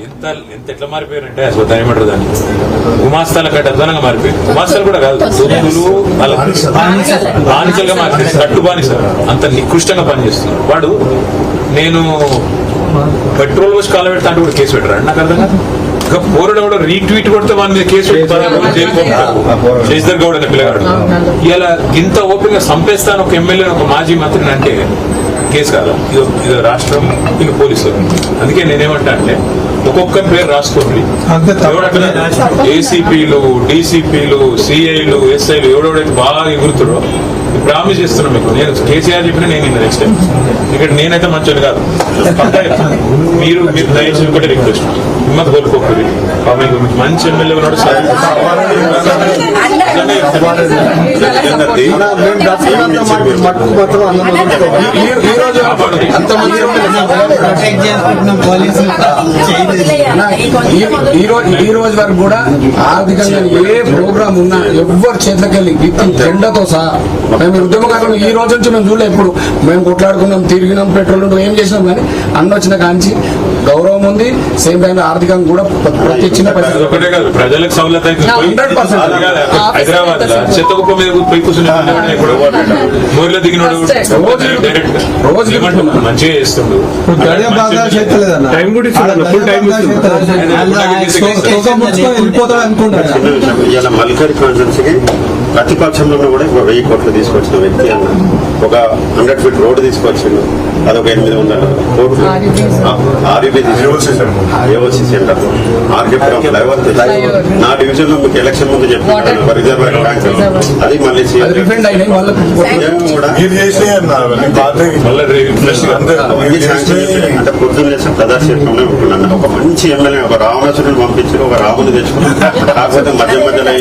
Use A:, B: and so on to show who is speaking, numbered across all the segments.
A: ఎంత ఎట్లా మారిపోయారంటే అసలు ఏమంటారు దాన్ని గుమాస్తాల కంటే అధ్వానంగా మారిపోయారు. గుమాస్తాలు కూడా కాదు, బానిసలుగా మారిపోయారు. కట్టు బానిసలు అంత నికృష్టంగా పనిచేస్తున్నారు. వాడు నేను పెట్రోల్ పోసి కాల పెడతా అంటే కూడా కేసు పెట్టారు. నాకు అర్థం కాదు. ఇంకా పోరడు కూడా రీట్వీట్ కొడితే వాని మీద కేసు శశిధర్ గౌడ్ అనే పిల్లగాడు ఇలా ఇంత ఓపెన్ గా సంపేస్తాను ఒక ఎమ్మెల్యే ఒక మాజీ మంత్రిని అంటే కేసు కాదు. ఇది రాష్ట్రం, ఇది పోలీసులు. అందుకే నేనేమంటా అంటే ఒక్కొక్కరి పేరు రాసుకోండి. ఏసీపీలు, డీసీపీలు, సిఐలు, ఎస్ఐలు ఎవడెవడైతే బాగా ఎగురుతారో ప్రామిస్ చేస్తున్నాం మీకు. నేను కేసీఆర్ చెప్పినా నేను నెక్స్ట్ టైం ఇక్కడ నేనైతే మంచోని కాదు. మీరు దయచేసి ఒకటి రిక్వెస్ట్, హిమ్మత్ కోల్పోకూడదు. మంచి ఎమ్మెల్యే ఉన్నాడు.
B: ఈ రోజు వరకు కూడా ఆర్థికంగా ఏ ప్రోగ్రామ్ ఉన్నా ఎవ్వరు చేతికెళ్ళి జెండాతో సహా మేము ఉద్యమకారులు ఈ రోజు నుంచి మేము చూడలే. ఇప్పుడు మేము కొట్లాడుకున్నాం, తిరిగినాం, పెట్రోల్ ఏం చేసినాం, కానీ అన్న వచ్చిన కాంచి గౌరవం ఉంది. సేమ్ టైం ఆర్థికంగా కూడా ప్రతి చిన్న
A: ప్రజలకు సౌలత హైదరాబాద్ చెత్తకుప్ప మీద పోయి కూర్చుని దిగినాడు రోజు మంచిగా చేస్తుండు.
C: టైం కూడా
D: మల్కరి కాన్ఫరెన్స్కి ప్రతిపక్షంలో కూడా 1000 కోట్లు తీసుకొచ్చిన వ్యక్తి అన్న. ఒక 100 ఫీట్ రోడ్డు తీసుకొచ్చిండు, అదొక 800 కోట్లు. ఆర్యూబీ తీసుకొచ్చిండు, ఏఓసీ సెంటర్, ఆర్కేపురం ఫ్లైఓవర్. నా డివిజన్ లో మీకు ఎలక్షన్ ముందు చెప్తున్నాను రిజర్వ్ బ్యాంక్ అది మళ్ళీ అంటే పొద్దున్న చేసిన ప్రదర్శనలోనే ఉంటున్నాను. ఒక మంచి ఎమ్మెల్యే ఒక రావణాసురుని పంపించి ఒక రాముని తెచ్చుకున్నాను. కాకపోతే మధ్య మధ్యలో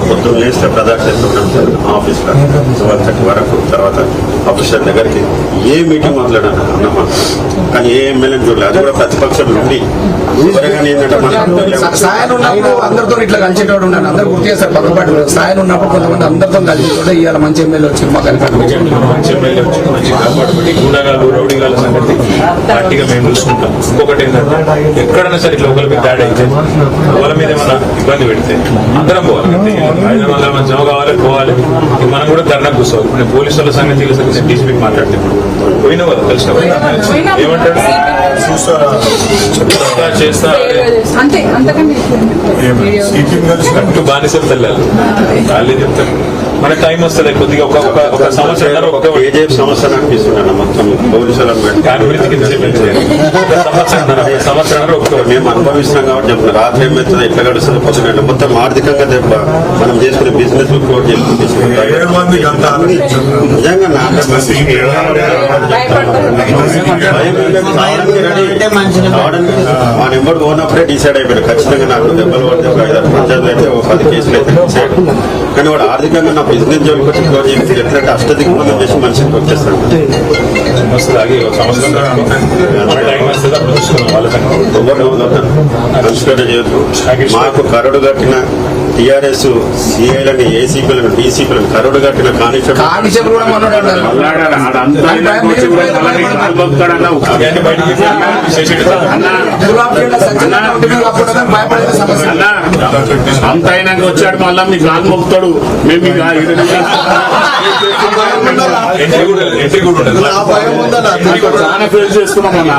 D: పొద్దున్న లేస్తే ప్రదర్శిస్తున్నాం ఆఫీస్ వరకు. తర్వాత ఆఫీసర్ దగ్గరికి ఏ మీటింగ్ మొదలెడాను అన్నమా, కానీ ఏ ఎమ్మెల్యేని చూడలేదు. అది కూడా ప్రతిపక్షం నుండి
B: స్థాయిలో ఉన్నప్పుడు అందరితో ఇట్లా కలిసేటోడు ఉన్నాను. అందరూ గుర్తు చేస్తారు పక్కపాటు. స్థాయిలో ఉన్నప్పుడు కొంతమంది అందరితో కలిసేటోడు ఇవాళ మంచి ఎమ్మెల్యే వచ్చింది. మాకు
A: మంచి ఎమ్మెల్యే వచ్చి మంచి కాపాడుకుంటే గుండగాలు రౌడీగాల సంగతి పార్టీగా మేము చూసుకుంటాం. ఇంకొకటి ఏంటంటే ఎక్కడైనా సరే ఇట్లా ఒకరి మీద దాడి అయితే వాళ్ళ మీద ఏమైనా ఇబ్బంది పెడితే అందరం పోవాలి. 500 మంది జమ కావాలి, పోవాలి. మనం కూడా ధర్నా కూర్చోవాలి. ఇప్పుడు నేను పోలీసు వాళ్ళ సంగతి నేను డీసీపీకి మాట్లాడితే ఇప్పుడు పోయినా కదా కలిసిన ఏమంటాడు చేస్తా కట్టు బానిసలు తెల్లాలి. వాళ్ళే చెప్తారు మన టైం వస్తుంది కొద్దిగా ఒక సంవత్సరం
D: సంవత్సరం అనిపిస్తున్నాను మొత్తం పోలీసులు సంవత్సరం మేము అనుభవిస్తున్నాం కాబట్టి చెప్తున్నా. రాత్రి ఏమవుతుంది, ఎట్లా గడుస్తుంది, పొద్దున మొత్తం ఆర్థికంగా దెబ్బ. మనం చేసుకునే బిజినెస్ నిజంగా మా నెంబర్ పోనప్పుడే డిసైడ్ అయిపోయాడు. ఖచ్చితంగా నాకు దెబ్బలు పడితే 5 పంచాయతీ అయితే 10 కేసులు అయితే డిసైడ్. కానీ వాడు ఆర్థికంగా నా బిజినెస్ జోలికి వచ్చి ఎట్లంటే అష్టదిగ్బంధం చేసి మనిషికి వచ్చేస్తాడు. కన్సిడర్ చేయొద్దు. మాకు కరడు కట్టిన టీఆర్ఎస్ సిఐలని, ఏసీపీలను, డీసీపీలను కరడు కట్టిన కానిస్టేబుల్
C: అంత అయినాక వచ్చాడు మళ్ళా మీకు గాలి మొక్కుతాడు. మేము చాలా ఫేస్ చేసుకున్నాం అన్న.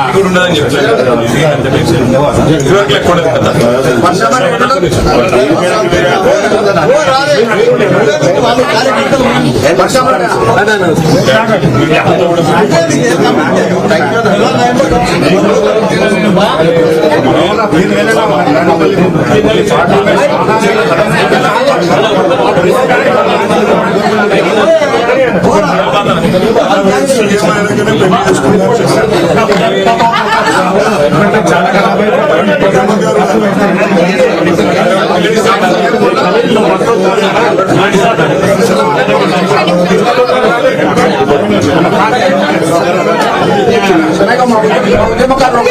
C: చాలా
B: మా ఉద్యమకారులు